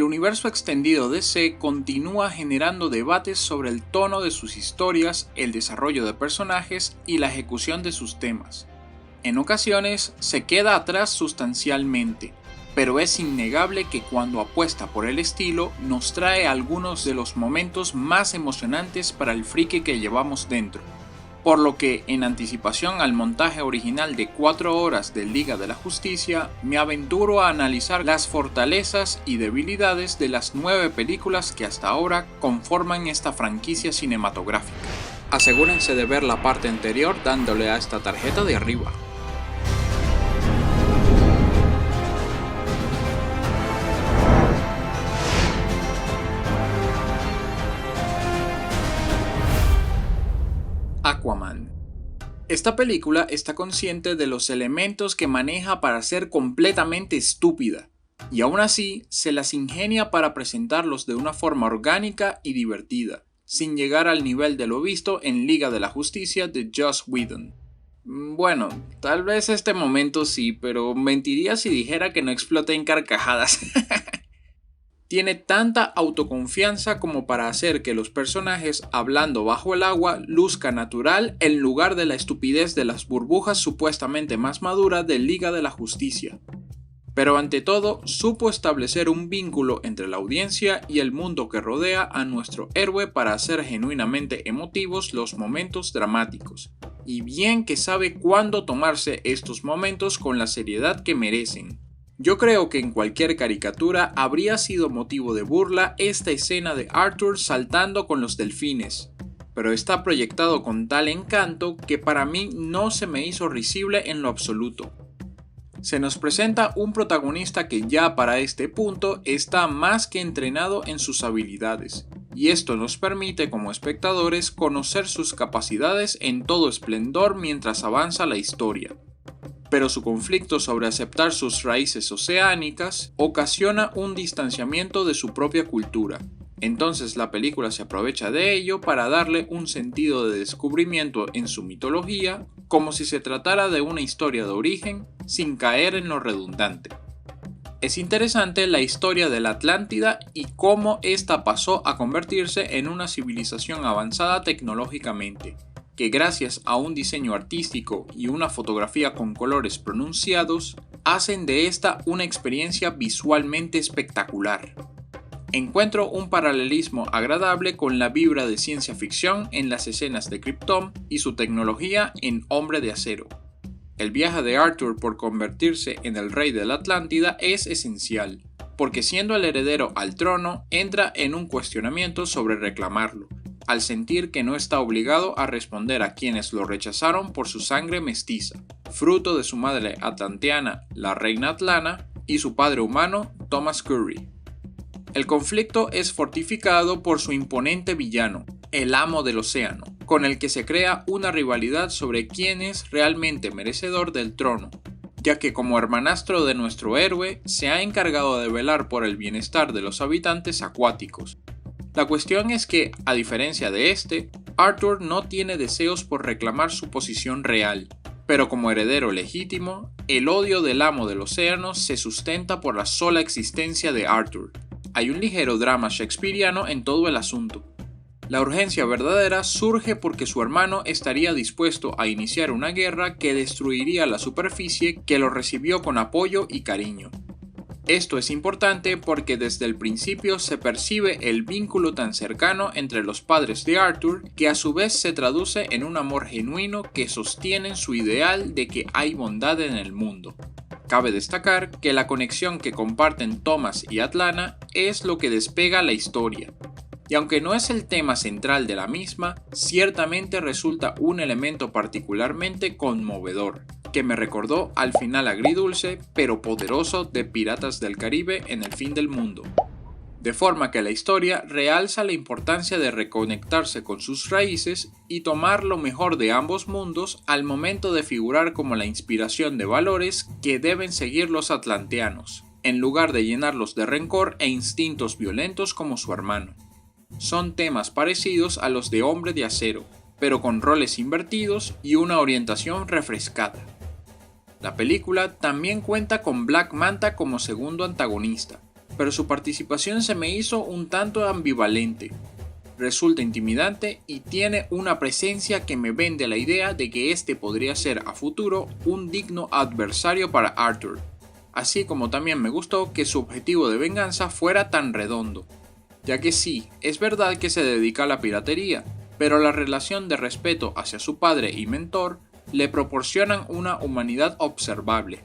universo extendido DC continúa generando debates sobre el tono de sus historias, el desarrollo de personajes y la ejecución de sus temas. En ocasiones se queda atrás sustancialmente, pero es innegable que cuando apuesta por el estilo nos trae algunos de los momentos más emocionantes para el friki que llevamos dentro. Por lo que, en anticipación al montaje original de 4 horas de Liga de la Justicia, me aventuro a analizar las fortalezas y debilidades de las 9 películas que hasta ahora conforman esta franquicia cinematográfica. Asegúrense de ver la parte anterior dándole a esta tarjeta de arriba. Aquaman. Esta película está consciente de los elementos que maneja para ser completamente estúpida, y aún así se las ingenia para presentarlos de una forma orgánica y divertida, sin llegar al nivel de lo visto en Liga de la Justicia de Joss Whedon. Bueno, tal vez este momento sí, pero mentiría si dijera que no exploté en carcajadas. Tiene tanta autoconfianza como para hacer que los personajes hablando bajo el agua luzca natural en lugar de la estupidez de las burbujas supuestamente más maduras de Liga de la Justicia. Pero ante todo, supo establecer un vínculo entre la audiencia y el mundo que rodea a nuestro héroe para hacer genuinamente emotivos los momentos dramáticos. Y bien que sabe cuándo tomarse estos momentos con la seriedad que merecen. Yo creo que en cualquier caricatura habría sido motivo de burla esta escena de Arthur saltando con los delfines, pero está proyectado con tal encanto que para mí no se me hizo risible en lo absoluto. Se nos presenta un protagonista que ya para este punto está más que entrenado en sus habilidades, y esto nos permite como espectadores conocer sus capacidades en todo esplendor mientras avanza la historia. Pero su conflicto sobre aceptar sus raíces oceánicas ocasiona un distanciamiento de su propia cultura. Entonces la película se aprovecha de ello para darle un sentido de descubrimiento en su mitología, como si se tratara de una historia de origen, sin caer en lo redundante. Es interesante la historia de la Atlántida y cómo ésta pasó a convertirse en una civilización avanzada tecnológicamente, que gracias a un diseño artístico y una fotografía con colores pronunciados, hacen de esta una experiencia visualmente espectacular. Encuentro un paralelismo agradable con la vibra de ciencia ficción en las escenas de Krypton y su tecnología en Hombre de Acero. El viaje de Arthur por convertirse en el rey de la Atlántida es esencial, porque siendo el heredero al trono, entra en un cuestionamiento sobre reclamarlo, al sentir que no está obligado a responder a quienes lo rechazaron por su sangre mestiza, fruto de su madre atlanteana, la reina Atlana, y su padre humano, Thomas Curry. El conflicto es fortificado por su imponente villano, el Amo del Océano, con el que se crea una rivalidad sobre quién es realmente merecedor del trono, ya que como hermanastro de nuestro héroe se ha encargado de velar por el bienestar de los habitantes acuáticos. La cuestión es que, a diferencia de este, Arthur no tiene deseos por reclamar su posición real, pero como heredero legítimo, el odio del Amo del Océano se sustenta por la sola existencia de Arthur. Hay un ligero drama shakespeariano en todo el asunto. La urgencia verdadera surge porque su hermano estaría dispuesto a iniciar una guerra que destruiría la superficie que lo recibió con apoyo y cariño. Esto es importante porque desde el principio se percibe el vínculo tan cercano entre los padres de Arthur que a su vez se traduce en un amor genuino que sostienen su ideal de que hay bondad en el mundo. Cabe destacar que la conexión que comparten Thomas y Atlana es lo que despega la historia. Y aunque no es el tema central de la misma, ciertamente resulta un elemento particularmente conmovedor, que me recordó al final agridulce pero poderoso de Piratas del Caribe en El fin del mundo. De forma que la historia realza la importancia de reconectarse con sus raíces y tomar lo mejor de ambos mundos al momento de figurar como la inspiración de valores que deben seguir los atlanteanos, en lugar de llenarlos de rencor e instintos violentos como su hermano. Son temas parecidos a los de Hombre de Acero, pero con roles invertidos y una orientación refrescada. La película también cuenta con Black Manta como segundo antagonista, pero su participación se me hizo un tanto ambivalente. Resulta intimidante y tiene una presencia que me vende la idea de que este podría ser a futuro un digno adversario para Arthur, así como también me gustó que su objetivo de venganza fuera tan redondo, ya que sí, es verdad que se dedica a la piratería, pero la relación de respeto hacia su padre y mentor le proporcionan una humanidad observable,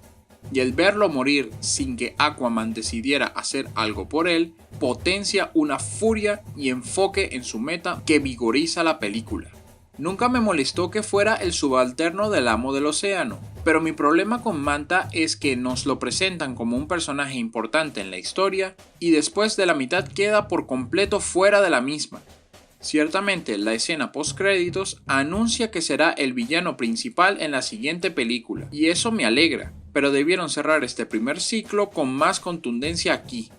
y el verlo morir sin que Aquaman decidiera hacer algo por él, potencia una furia y enfoque en su meta que vigoriza la película. Nunca me molestó que fuera el subalterno del amo del océano, pero mi problema con Manta es que nos lo presentan como un personaje importante en la historia y después de la mitad queda por completo fuera de la misma. Ciertamente, la escena post-créditos anuncia que será el villano principal en la siguiente película, y eso me alegra, pero debieron cerrar este primer ciclo con más contundencia aquí.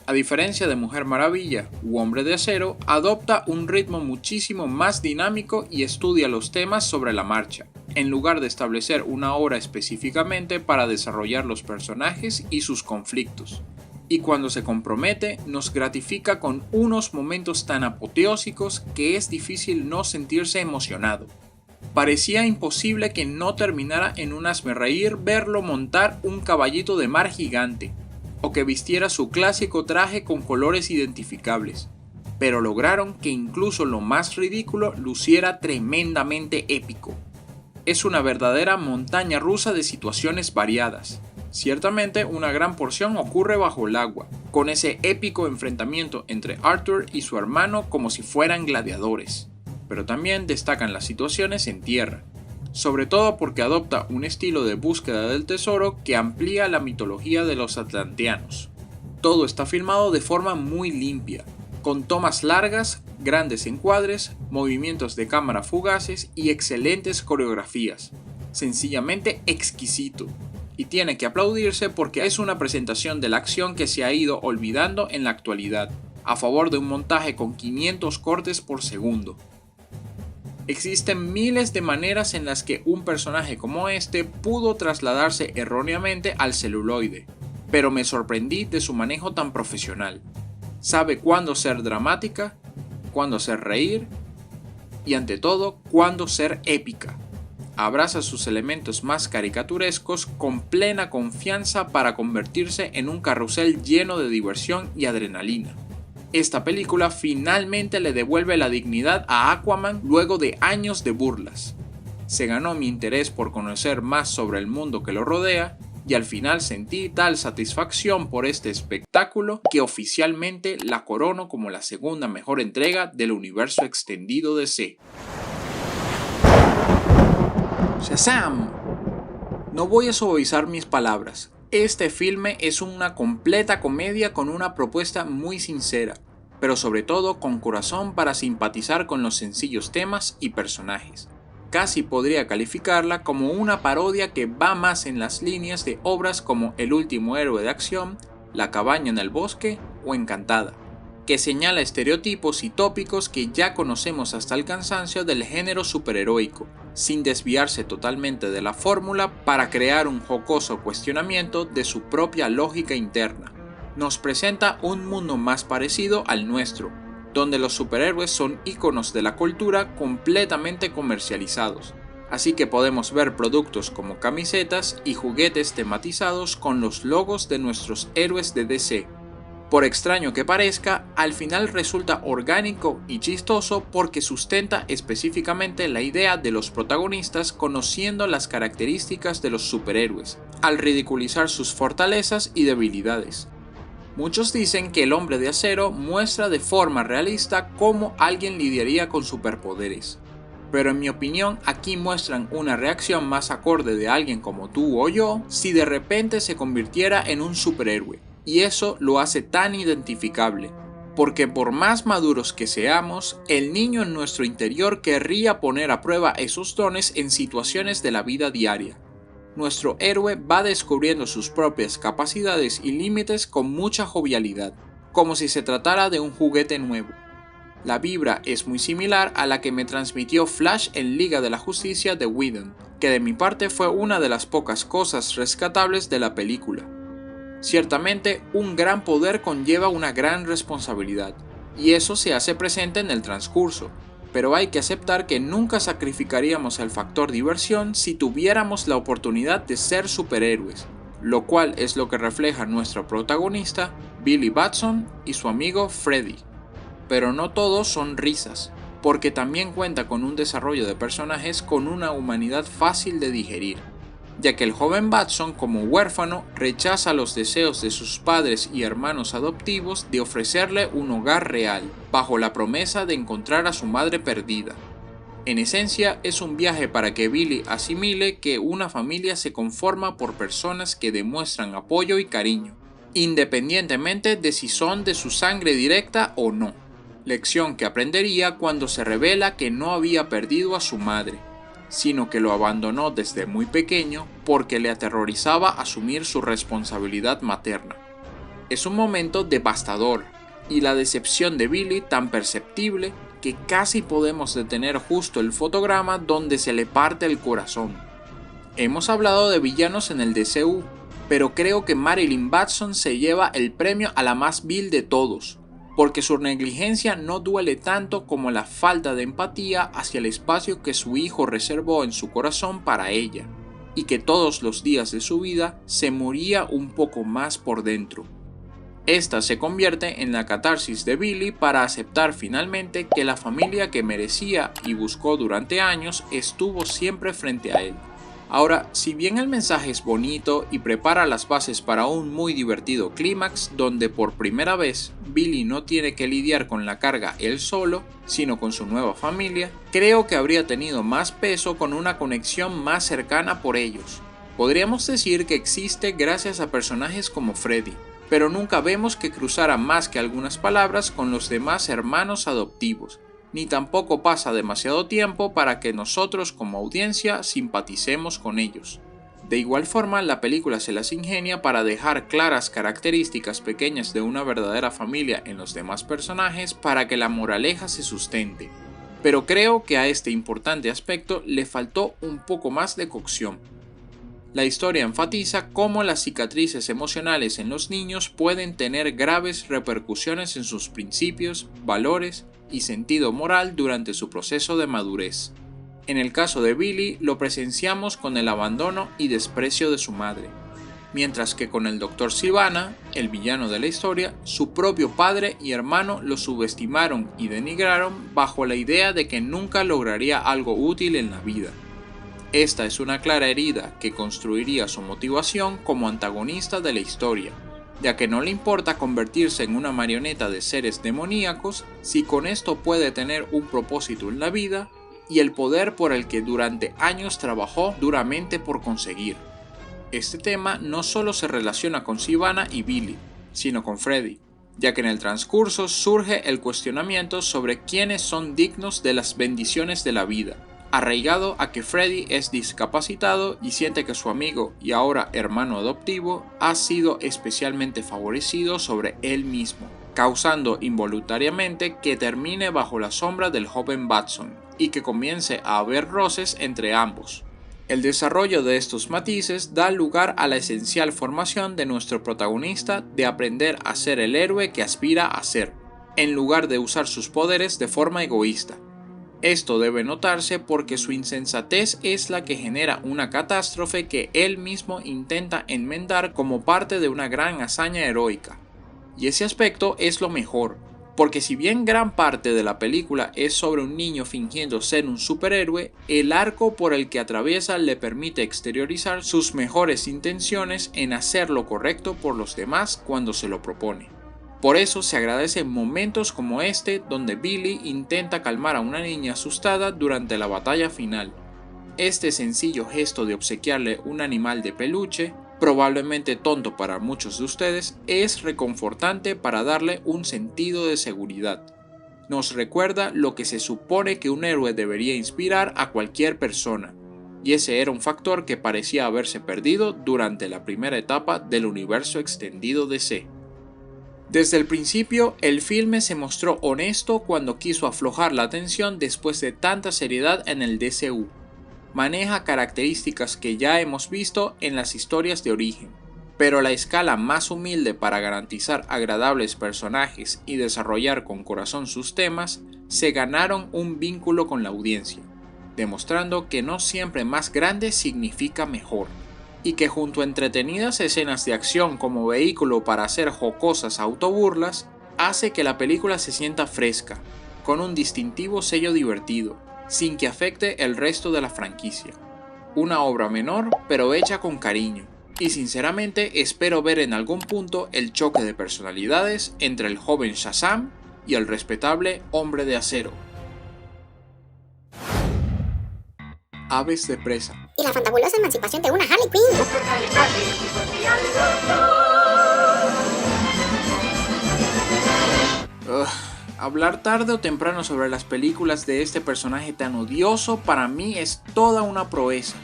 A diferencia de Mujer Maravilla u Hombre de Acero, adopta un ritmo muchísimo más dinámico y estudia los temas sobre la marcha, en lugar de establecer una obra específicamente para desarrollar los personajes y sus conflictos. Y cuando se compromete, nos gratifica con unos momentos tan apoteósicos que es difícil no sentirse emocionado. Parecía imposible que no terminara en un hazmerreír verlo montar un caballito de mar gigante, o que vistiera su clásico traje con colores identificables, pero lograron que incluso lo más ridículo luciera tremendamente épico. Es una verdadera montaña rusa de situaciones variadas. Ciertamente una gran porción ocurre bajo el agua, con ese épico enfrentamiento entre Arthur y su hermano como si fueran gladiadores, pero también destacan las situaciones en tierra, sobre todo porque adopta un estilo de búsqueda del tesoro que amplía la mitología de los atlanteanos. Todo está filmado de forma muy limpia, con tomas largas, grandes encuadres, movimientos de cámara fugaces y excelentes coreografías. Sencillamente exquisito. Y tiene que aplaudirse porque es una presentación de la acción que se ha ido olvidando en la actualidad, a favor de un montaje con 500 cortes por segundo. Existen miles de maneras en las que un personaje como este pudo trasladarse erróneamente al celuloide, pero me sorprendí de su manejo tan profesional. Sabe cuándo ser dramática, cuándo hacer reír y ante todo cuándo ser épica. Abraza sus elementos más caricaturescos con plena confianza para convertirse en un carrusel lleno de diversión y adrenalina. Esta película finalmente le devuelve la dignidad a Aquaman luego de años de burlas. Se ganó mi interés por conocer más sobre el mundo que lo rodea y al final sentí tal satisfacción por este espectáculo que oficialmente la corono como la segunda mejor entrega del universo extendido de DC. ¡Shazam! No voy a suavizar mis palabras. Este filme es una completa comedia con una propuesta muy sincera, pero sobre todo con corazón para simpatizar con los sencillos temas y personajes. Casi podría calificarla como una parodia que va más en las líneas de obras como El último héroe de acción, La cabaña en el bosque o Encantada, que señala estereotipos y tópicos que ya conocemos hasta el cansancio del género superheroico, sin desviarse totalmente de la fórmula para crear un jocoso cuestionamiento de su propia lógica interna. Nos presenta un mundo más parecido al nuestro, donde los superhéroes son íconos de la cultura completamente comercializados, así que podemos ver productos como camisetas y juguetes tematizados con los logos de nuestros héroes de DC. Por extraño que parezca, al final resulta orgánico y chistoso porque sustenta específicamente la idea de los protagonistas conociendo las características de los superhéroes, al ridiculizar sus fortalezas y debilidades. Muchos dicen que El Hombre de Acero muestra de forma realista cómo alguien lidiaría con superpoderes, pero en mi opinión aquí muestran una reacción más acorde de alguien como tú o yo si de repente se convirtiera en un superhéroe. Y eso lo hace tan identificable, porque por más maduros que seamos, el niño en nuestro interior querría poner a prueba esos dones en situaciones de la vida diaria. Nuestro héroe va descubriendo sus propias capacidades y límites con mucha jovialidad, como si se tratara de un juguete nuevo. La vibra es muy similar a la que me transmitió Flash en Liga de la Justicia de Whedon, que de mi parte fue una de las pocas cosas rescatables de la película. Ciertamente, un gran poder conlleva una gran responsabilidad, y eso se hace presente en el transcurso, pero hay que aceptar que nunca sacrificaríamos el factor diversión si tuviéramos la oportunidad de ser superhéroes, lo cual es lo que refleja nuestro protagonista, Billy Batson, y su amigo Freddy. Pero no todos son risas, porque también cuenta con un desarrollo de personajes con una humanidad fácil de digerir, ya que el joven Batson, como huérfano, rechaza los deseos de sus padres y hermanos adoptivos de ofrecerle un hogar real, bajo la promesa de encontrar a su madre perdida. En esencia, es un viaje para que Billy asimile que una familia se conforma por personas que demuestran apoyo y cariño, independientemente de si son de su sangre directa o no. Lección que aprendería cuando se revela que no había perdido a su madre, sino que lo abandonó desde muy pequeño porque le aterrorizaba asumir su responsabilidad materna. Es un momento devastador, y la decepción de Billy tan perceptible que casi podemos detener justo el fotograma donde se le parte el corazón. Hemos hablado de villanos en el DCU, pero creo que Marilyn Batson se lleva el premio a la más vil de todos, porque su negligencia no duele tanto como la falta de empatía hacia el espacio que su hijo reservó en su corazón para ella, y que todos los días de su vida se moría un poco más por dentro. Esta se convierte en la catarsis de Billy para aceptar finalmente que la familia que merecía y buscó durante años estuvo siempre frente a él. Ahora, si bien el mensaje es bonito y prepara las bases para un muy divertido clímax donde por primera vez Billy no tiene que lidiar con la carga él solo, sino con su nueva familia, creo que habría tenido más peso con una conexión más cercana por ellos. Podríamos decir que existe gracias a personajes como Freddy, pero nunca vemos que cruzara más que algunas palabras con los demás hermanos adoptivos, ni tampoco pasa demasiado tiempo para que nosotros como audiencia simpaticemos con ellos. De igual forma, la película se las ingenia para dejar claras características pequeñas de una verdadera familia en los demás personajes para que la moraleja se sustente. Pero creo que a este importante aspecto le faltó un poco más de cocción. La historia enfatiza cómo las cicatrices emocionales en los niños pueden tener graves repercusiones en sus principios, valores y sentido moral durante su proceso de madurez. En el caso de Billy lo presenciamos con el abandono y desprecio de su madre, mientras que con el Dr. Sivana, el villano de la historia, su propio padre y hermano lo subestimaron y denigraron bajo la idea de que nunca lograría algo útil en la vida. Esta es una clara herida que construiría su motivación como antagonista de la historia, ya que no le importa convertirse en una marioneta de seres demoníacos si con esto puede tener un propósito en la vida y el poder por el que durante años trabajó duramente por conseguir. Este tema no solo se relaciona con Sivana y Billy, sino con Freddy, ya que en el transcurso surge el cuestionamiento sobre quiénes son dignos de las bendiciones de la vida, arraigado a que Freddy es discapacitado y siente que su amigo y ahora hermano adoptivo ha sido especialmente favorecido sobre él mismo, causando involuntariamente que termine bajo la sombra del joven Batson y que comience a haber roces entre ambos. El desarrollo de estos matices da lugar a la esencial formación de nuestro protagonista de aprender a ser el héroe que aspira a ser, en lugar de usar sus poderes de forma egoísta. Esto debe notarse porque su insensatez es la que genera una catástrofe que él mismo intenta enmendar como parte de una gran hazaña heroica. Y ese aspecto es lo mejor, porque si bien gran parte de la película es sobre un niño fingiendo ser un superhéroe, el arco por el que atraviesa le permite exteriorizar sus mejores intenciones en hacer lo correcto por los demás cuando se lo propone. Por eso se agradecen momentos como este donde Billy intenta calmar a una niña asustada durante la batalla final. Este sencillo gesto de obsequiarle un animal de peluche, probablemente tonto para muchos de ustedes, es reconfortante para darle un sentido de seguridad. Nos recuerda lo que se supone que un héroe debería inspirar a cualquier persona, y ese era un factor que parecía haberse perdido durante la primera etapa del universo extendido DC. Desde el principio, el filme se mostró honesto cuando quiso aflojar la tensión después de tanta seriedad en el DCU. Maneja características que ya hemos visto en las historias de origen, pero la escala más humilde para garantizar agradables personajes y desarrollar con corazón sus temas, se ganaron un vínculo con la audiencia, demostrando que no siempre más grande significa mejor, y que junto a entretenidas escenas de acción como vehículo para hacer jocosas autoburlas, hace que la película se sienta fresca, con un distintivo sello divertido, sin que afecte el resto de la franquicia. Una obra menor, pero hecha con cariño, y sinceramente espero ver en algún punto el choque de personalidades entre el joven Shazam y el respetable Hombre de Acero. Aves de presa. Y la fantabulosa emancipación de una Harley Quinn. Hablar tarde o temprano sobre las películas de este personaje tan odioso para mí es toda una proeza.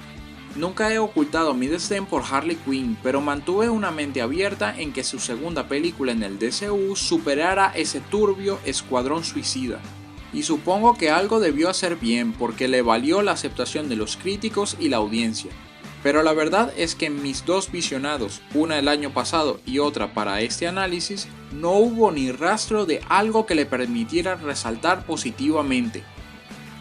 Nunca he ocultado mi desdén por Harley Quinn, pero mantuve una mente abierta en que su segunda película en el DCU superara ese turbio Escuadrón Suicida. Y supongo que algo debió hacer bien porque le valió la aceptación de los críticos y la audiencia. Pero la verdad es que en mis dos visionados, una el año pasado y otra para este análisis, no hubo ni rastro de algo que le permitiera resaltar positivamente.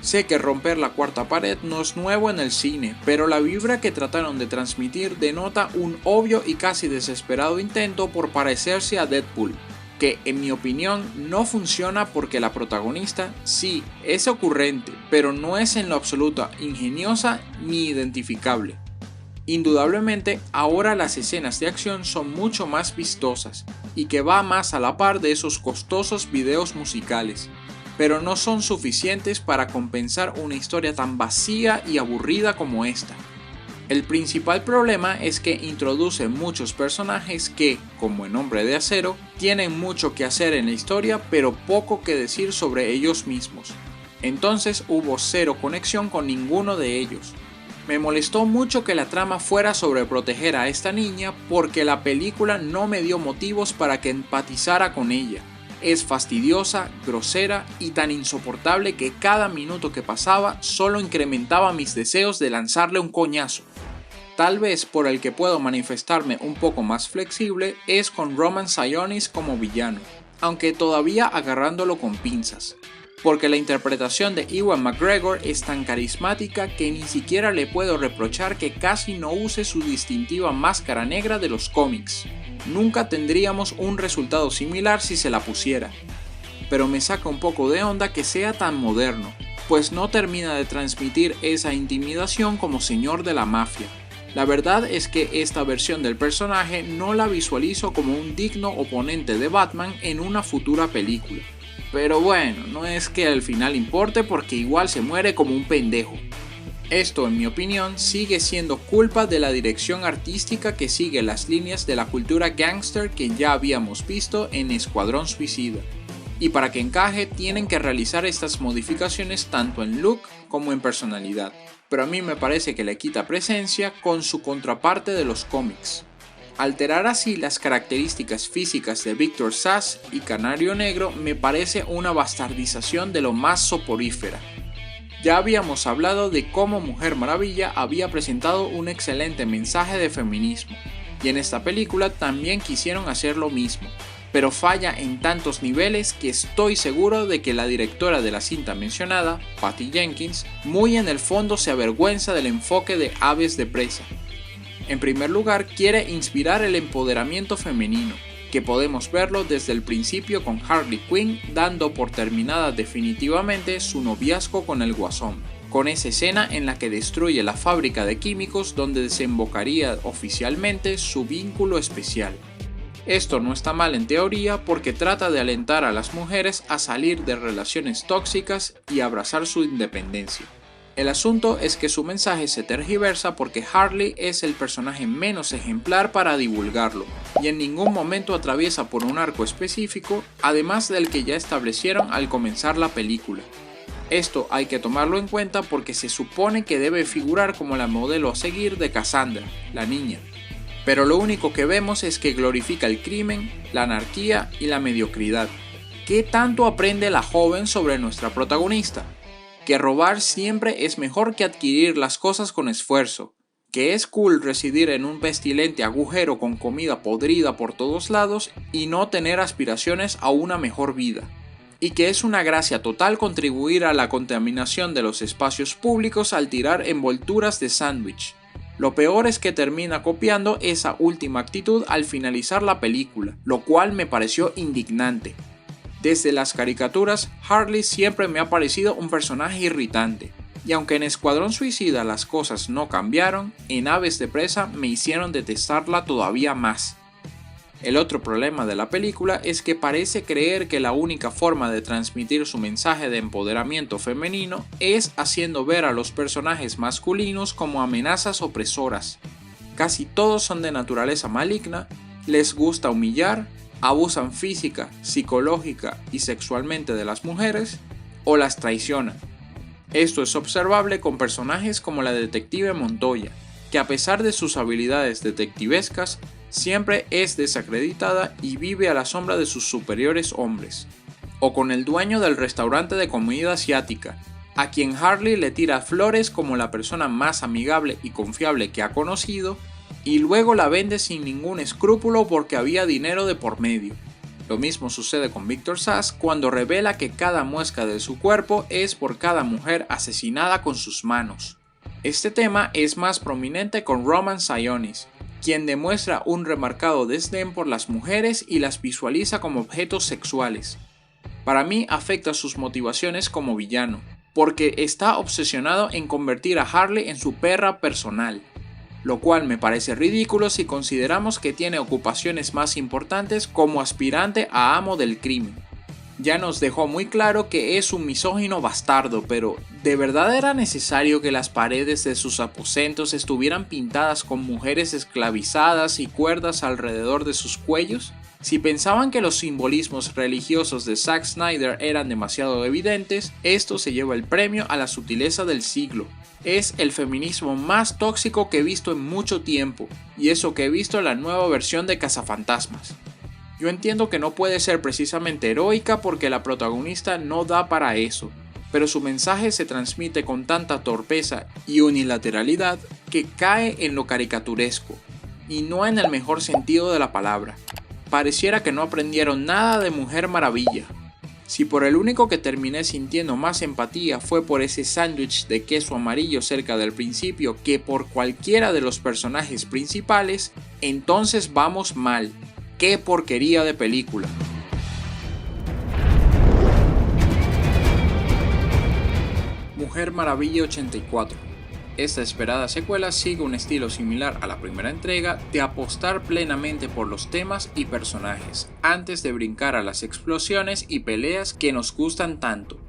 Sé que romper la cuarta pared no es nuevo en el cine, pero la vibra que trataron de transmitir denota un obvio y casi desesperado intento por parecerse a Deadpool, que en mi opinión no funciona porque la protagonista sí es ocurrente, pero no es en lo absoluto ingeniosa ni identificable. Indudablemente, ahora las escenas de acción son mucho más vistosas y que va más a la par de esos costosos videos musicales, pero no son suficientes para compensar una historia tan vacía y aburrida como esta. El principal problema es que introduce muchos personajes que, como en Hombre de Acero, tienen mucho que hacer en la historia pero poco que decir sobre ellos mismos. Entonces hubo cero conexión con ninguno de ellos. Me molestó mucho que la trama fuera sobre proteger a esta niña porque la película no me dio motivos para que empatizara con ella. Es fastidiosa, grosera y tan insoportable que cada minuto que pasaba solo incrementaba mis deseos de lanzarle un coñazo. Tal vez por el que puedo manifestarme un poco más flexible es con Roman Sionis como villano, aunque todavía agarrándolo con pinzas, porque la interpretación de Ewan McGregor es tan carismática que ni siquiera le puedo reprochar que casi no use su distintiva máscara negra de los cómics. Nunca tendríamos un resultado similar si se la pusiera. Pero me saca un poco de onda que sea tan moderno, pues no termina de transmitir esa intimidación como señor de la mafia. La verdad es que esta versión del personaje no la visualizo como un digno oponente de Batman en una futura película. Pero bueno, no es que al final importe porque igual se muere como un pendejo. Esto, en mi opinión, sigue siendo culpa de la dirección artística que sigue las líneas de la cultura gángster que ya habíamos visto en Escuadrón Suicida. Y para que encaje tienen que realizar estas modificaciones tanto en look como en personalidad. Pero a mí me parece que le quita presencia con su contraparte de los cómics. Alterar así las características físicas de Victor Sass y Canario Negro me parece una bastardización de lo más soporífera. Ya habíamos hablado de cómo Mujer Maravilla había presentado un excelente mensaje de feminismo, y en esta película también quisieron hacer lo mismo, pero falla en tantos niveles que estoy seguro de que la directora de la cinta mencionada, Patty Jenkins, muy en el fondo se avergüenza del enfoque de Aves de Presa. En primer lugar, quiere inspirar el empoderamiento femenino, que podemos verlo desde el principio con Harley Quinn dando por terminada definitivamente su noviazgo con el Guasón, con esa escena en la que destruye la fábrica de químicos donde desembocaría oficialmente su vínculo especial. Esto no está mal en teoría porque trata de alentar a las mujeres a salir de relaciones tóxicas y abrazar su independencia. El asunto es que su mensaje se tergiversa porque Harley es el personaje menos ejemplar para divulgarlo, y en ningún momento atraviesa por un arco específico, además del que ya establecieron al comenzar la película. Esto hay que tomarlo en cuenta porque se supone que debe figurar como la modelo a seguir de Cassandra, la niña. Pero lo único que vemos es que glorifica el crimen, la anarquía y la mediocridad. ¿Qué tanto aprende la joven sobre nuestra protagonista? Que robar siempre es mejor que adquirir las cosas con esfuerzo, que es cool residir en un pestilente agujero con comida podrida por todos lados y no tener aspiraciones a una mejor vida, y que es una gracia total contribuir a la contaminación de los espacios públicos al tirar envolturas de sándwich. Lo peor es que termina copiando esa última actitud al finalizar la película, lo cual me pareció indignante. Desde las caricaturas, Harley siempre me ha parecido un personaje irritante, y aunque en Escuadrón Suicida las cosas no cambiaron, en Aves de Presa me hicieron detestarla todavía más. El otro problema de la película es que parece creer que la única forma de transmitir su mensaje de empoderamiento femenino es haciendo ver a los personajes masculinos como amenazas opresoras. Casi todos son de naturaleza maligna, les gusta humillar, abusan física, psicológica y sexualmente de las mujeres o las traicionan. Esto es observable con personajes como la detective Montoya, que a pesar de sus habilidades detectivescas, siempre es desacreditada y vive a la sombra de sus superiores hombres. O con el dueño del restaurante de comida asiática, a quien Harley le tira flores como la persona más amigable y confiable que ha conocido, y luego la vende sin ningún escrúpulo porque había dinero de por medio. Lo mismo sucede con Victor Sass cuando revela que cada muesca de su cuerpo es por cada mujer asesinada con sus manos. Este tema es más prominente con Roman Sionis, quien demuestra un remarcado desdén por las mujeres y las visualiza como objetos sexuales. Para mí afecta sus motivaciones como villano, porque está obsesionado en convertir a Harley en su perra personal, lo cual me parece ridículo si consideramos que tiene ocupaciones más importantes como aspirante a amo del crimen. Ya nos dejó muy claro que es un misógino bastardo, pero ¿de verdad era necesario que las paredes de sus aposentos estuvieran pintadas con mujeres esclavizadas y cuerdas alrededor de sus cuellos? Si pensaban que los simbolismos religiosos de Zack Snyder eran demasiado evidentes, esto se lleva el premio a la sutileza del siglo. Es el feminismo más tóxico que he visto en mucho tiempo, y eso que he visto en la nueva versión de Cazafantasmas. Yo entiendo que no puede ser precisamente heroica porque la protagonista no da para eso, pero su mensaje se transmite con tanta torpeza y unilateralidad que cae en lo caricaturesco, y no en el mejor sentido de la palabra. Pareciera que no aprendieron nada de Mujer Maravilla. Si por el único que terminé sintiendo más empatía fue por ese sándwich de queso amarillo cerca del principio que por cualquiera de los personajes principales, entonces vamos mal. ¡Qué porquería de película! Mujer Maravilla 84. Esta esperada secuela sigue un estilo similar a la primera entrega de apostar plenamente por los temas y personajes, antes de brincar a las explosiones y peleas que nos gustan tanto.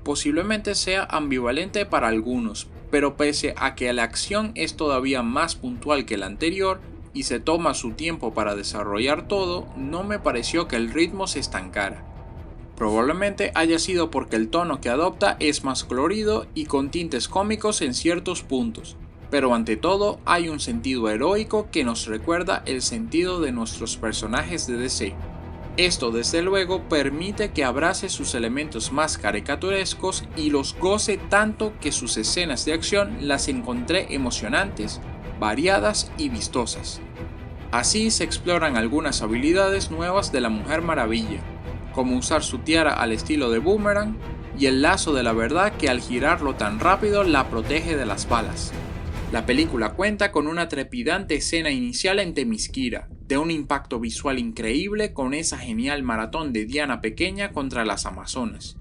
Posiblemente sea ambivalente para algunos, pero pese a que la acción es todavía más puntual que la anterior y se toma su tiempo para desarrollar todo, no me pareció que el ritmo se estancara. Probablemente haya sido porque el tono que adopta es más colorido y con tintes cómicos en ciertos puntos, pero ante todo hay un sentido heroico que nos recuerda el sentido de nuestros personajes de DC. Esto desde luego permite que abrace sus elementos más caricaturescos y los goce tanto que sus escenas de acción las encontré emocionantes, variadas y vistosas. Así se exploran algunas habilidades nuevas de la Mujer Maravilla, como usar su tiara al estilo de Boomerang y el lazo de la verdad que al girarlo tan rápido la protege de las balas. La película cuenta con una trepidante escena inicial en Themyscira, de un impacto visual increíble con esa genial maratón de Diana pequeña contra las Amazonas.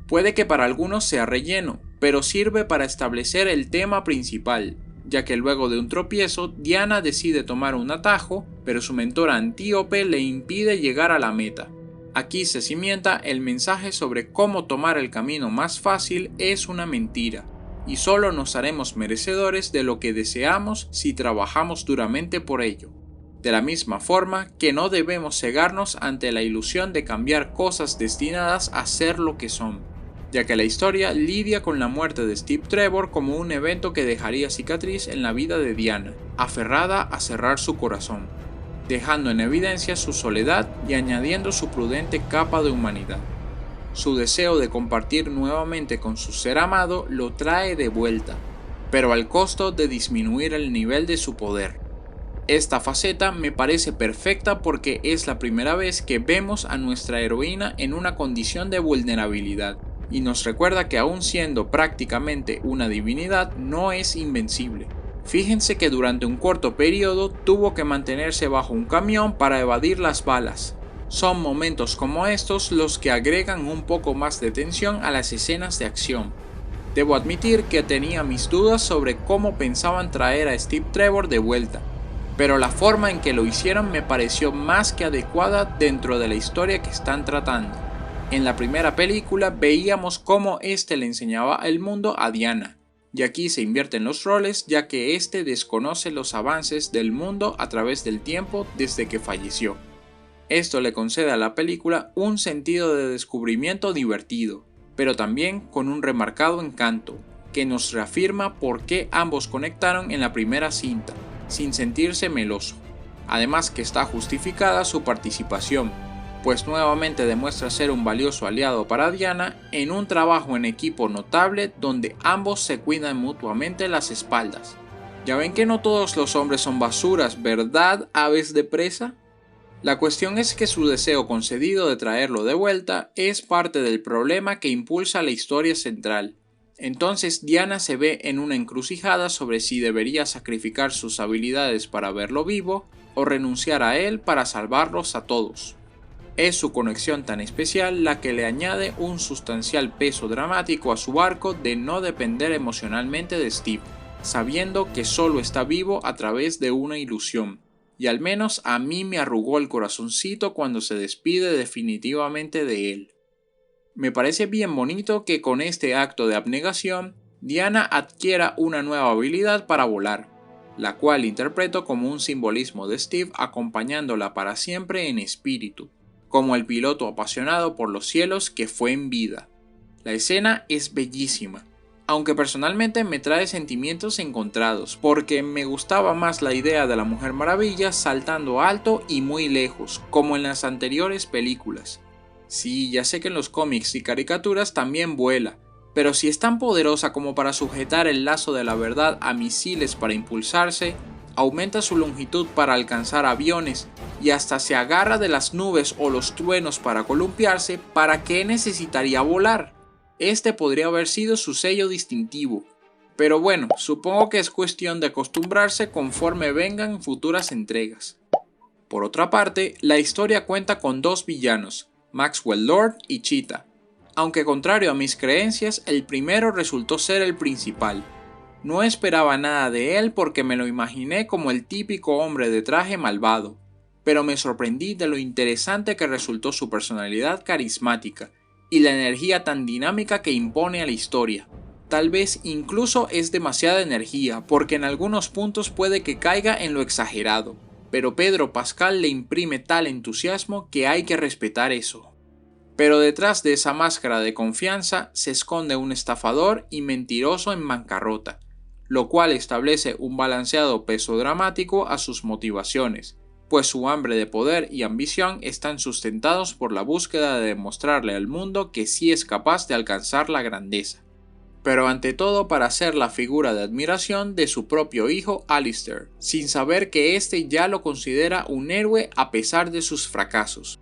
Puede que para algunos sea relleno, pero sirve para establecer el tema principal, ya que luego de un tropiezo, Diana decide tomar un atajo, pero su mentora Antíope le impide llegar a la meta. Aquí se cimienta el mensaje sobre cómo tomar el camino más fácil es una mentira, y solo nos haremos merecedores de lo que deseamos si trabajamos duramente por ello. De la misma forma que no debemos cegarnos ante la ilusión de cambiar cosas destinadas a ser lo que son, ya que la historia lidia con la muerte de Steve Trevor como un evento que dejaría cicatriz en la vida de Diana, aferrada a cerrar su corazón, dejando en evidencia su soledad y añadiendo su prudente capa de humanidad. Su deseo de compartir nuevamente con su ser amado lo trae de vuelta. pero al costo de disminuir el nivel de su poder. Esta faceta me parece perfecta porque es la primera vez que vemos a nuestra heroína en una condición de vulnerabilidad, y nos recuerda que aun siendo prácticamente una divinidad, no es invencible. Fíjense que durante un corto periodo tuvo que mantenerse bajo un camión para evadir las balas. Son momentos como estos los que agregan un poco más de tensión a las escenas de acción. Debo admitir que tenía mis dudas sobre cómo pensaban traer a Steve Trevor de vuelta, pero la forma en que lo hicieron me pareció más que adecuada dentro de la historia que están tratando. En la primera película veíamos cómo este le enseñaba el mundo a Diana, y aquí se invierten los roles ya que este desconoce los avances del mundo a través del tiempo desde que falleció. Esto le concede a la película un sentido de descubrimiento divertido, pero también con un remarcado encanto, que nos reafirma por qué ambos conectaron en la primera cinta, sin sentirse meloso. Además que está justificada su participación, pues nuevamente demuestra ser un valioso aliado para Diana en un trabajo en equipo notable donde ambos se cuidan mutuamente las espaldas. Ya ven que no todos los hombres son basuras, ¿verdad, aves de presa? La cuestión es que su deseo concedido de traerlo de vuelta es parte del problema que impulsa la historia central. Entonces Diana se ve en una encrucijada sobre si debería sacrificar sus habilidades para verlo vivo o renunciar a él para salvarlos a todos. Es su conexión tan especial la que le añade un sustancial peso dramático a su arco de no depender emocionalmente de Steve, sabiendo que solo está vivo a través de una ilusión. Y al menos a mí me arrugó el corazoncito cuando se despide definitivamente de él. Me parece bien bonito que con este acto de abnegación, Diana adquiera una nueva habilidad para volar, la cual interpreto como un simbolismo de Steve acompañándola para siempre en espíritu, como el piloto apasionado por los cielos que fue en vida. La escena es bellísima, aunque personalmente me trae sentimientos encontrados, porque me gustaba más la idea de la Mujer Maravilla saltando alto y muy lejos, como en las anteriores películas. Sí, ya sé que en los cómics y caricaturas también vuela, pero si es tan poderosa como para sujetar el lazo de la verdad a misiles para impulsarse, aumenta su longitud para alcanzar aviones y hasta se agarra de las nubes o los truenos para columpiarse, ¿para qué necesitaría volar? Este podría haber sido su sello distintivo. Pero bueno, supongo que es cuestión de acostumbrarse conforme vengan futuras entregas. Por otra parte, la historia cuenta con dos villanos, Maxwell Lord y Cheetah, aunque contrario a mis creencias, el primero resultó ser el principal. No esperaba nada de él porque me lo imaginé como el típico hombre de traje malvado, pero me sorprendí de lo interesante que resultó su personalidad carismática y la energía tan dinámica que impone a la historia. Tal vez incluso es demasiada energía porque en algunos puntos puede que caiga en lo exagerado, pero Pedro Pascal le imprime tal entusiasmo que hay que respetar eso. Pero detrás de esa máscara de confianza se esconde un estafador y mentiroso en bancarrota, lo cual establece un balanceado peso dramático a sus motivaciones, pues su hambre de poder y ambición están sustentados por la búsqueda de demostrarle al mundo que sí es capaz de alcanzar la grandeza. Pero ante todo para ser la figura de admiración de su propio hijo Alistair, sin saber que éste ya lo considera un héroe a pesar de sus fracasos.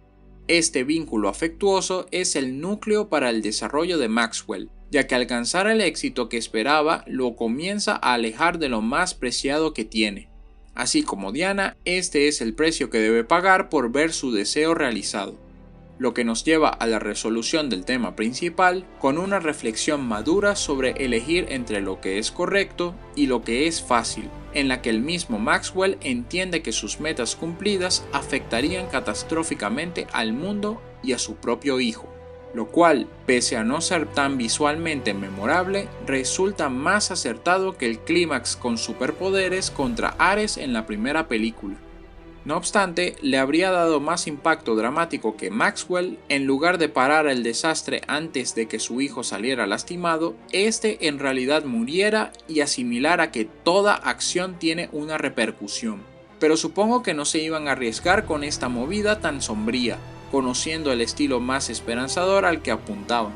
Este vínculo afectuoso es el núcleo para el desarrollo de Maxwell, ya que alcanzar el éxito que esperaba lo comienza a alejar de lo más preciado que tiene. Así como Diana, este es el precio que debe pagar por ver su deseo realizado. Lo que nos lleva a la resolución del tema principal con una reflexión madura sobre elegir entre lo que es correcto y lo que es fácil, en la que el mismo Maxwell entiende que sus metas cumplidas afectarían catastróficamente al mundo y a su propio hijo, lo cual, pese a no ser tan visualmente memorable, resulta más acertado que el clímax con superpoderes contra Ares en la primera película. No obstante, le habría dado más impacto dramático que Maxwell, en lugar de parar el desastre antes de que su hijo saliera lastimado, este en realidad muriera y asimilara que toda acción tiene una repercusión. Pero supongo que no se iban a arriesgar con esta movida tan sombría, conociendo el estilo más esperanzador al que apuntaban.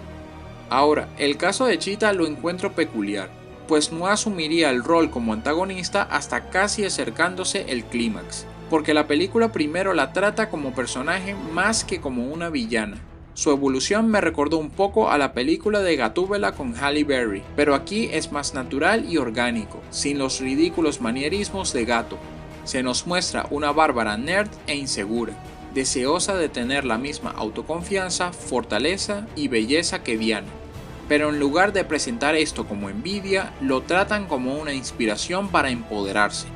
Ahora, el caso de Cheetah lo encuentro peculiar, pues no asumiría el rol como antagonista hasta casi acercándose el clímax, porque la película primero la trata como personaje más que como una villana. Su evolución me recordó un poco a la película de Gatúbela con Halle Berry, pero aquí es más natural y orgánico, sin los ridículos manierismos de Gato. Se nos muestra una Bárbara nerd e insegura, deseosa de tener la misma autoconfianza, fortaleza y belleza que Diana. Pero en lugar de presentar esto como envidia, lo tratan como una inspiración para empoderarse.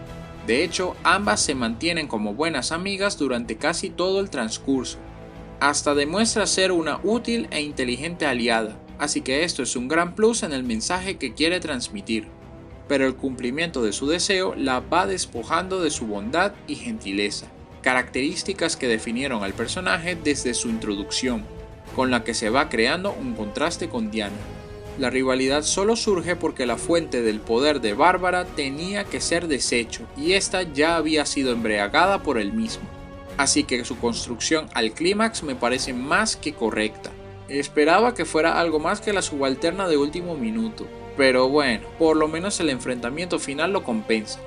De hecho, ambas se mantienen como buenas amigas durante casi todo el transcurso. Hasta demuestra ser una útil e inteligente aliada, así que esto es un gran plus en el mensaje que quiere transmitir. Pero el cumplimiento de su deseo la va despojando de su bondad y gentileza, características que definieron al personaje desde su introducción, con la que se va creando un contraste con Diana. La rivalidad solo surge porque la fuente del poder de Bárbara tenía que ser deshecho y esta ya había sido embriagada por él mismo. Así que su construcción al clímax me parece más que correcta. Esperaba que fuera algo más que la subalterna de último minuto, pero bueno, por lo menos el enfrentamiento final lo compensa.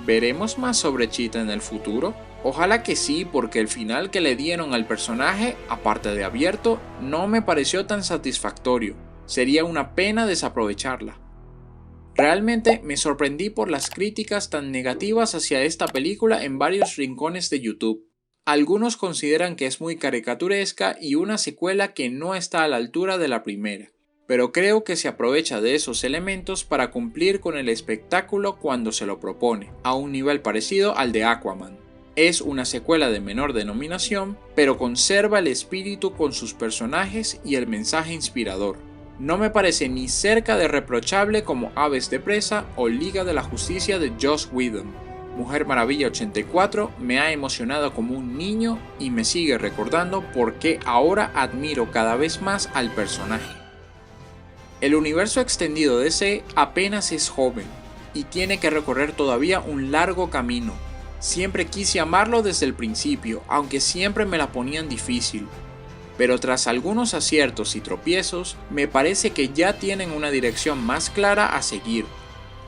¿Veremos más sobre Cheetah en el futuro? Ojalá que sí, porque el final que le dieron al personaje, aparte de abierto, no me pareció tan satisfactorio. Sería una pena desaprovecharla. Realmente me sorprendí por las críticas tan negativas hacia esta película en varios rincones de YouTube. Algunos consideran que es muy caricaturesca y una secuela que no está a la altura de la primera, pero creo que se aprovecha de esos elementos para cumplir con el espectáculo cuando se lo propone, a un nivel parecido al de Aquaman. Es una secuela de menor denominación, pero conserva el espíritu con sus personajes y el mensaje inspirador. No me parece ni cerca de reprochable como Aves de Presa o Liga de la Justicia de Joss Whedon. Mujer Maravilla 84 me ha emocionado como un niño y me sigue recordando por qué ahora admiro cada vez más al personaje. El universo extendido de DC apenas es joven y tiene que recorrer todavía un largo camino. Siempre quise amarlo desde el principio, aunque siempre me la ponían difícil. Pero tras algunos aciertos y tropiezos, me parece que ya tienen una dirección más clara a seguir.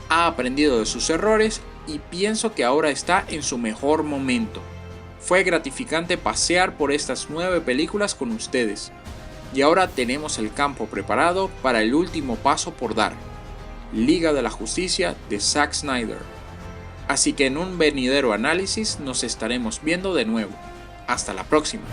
Ha aprendido de sus errores y pienso que ahora está en su mejor momento. Fue gratificante pasear por estas 9 películas con ustedes. Y ahora tenemos el campo preparado para el último paso por dar. Liga de la Justicia de Zack Snyder. Así que en un venidero análisis nos estaremos viendo de nuevo. Hasta la próxima.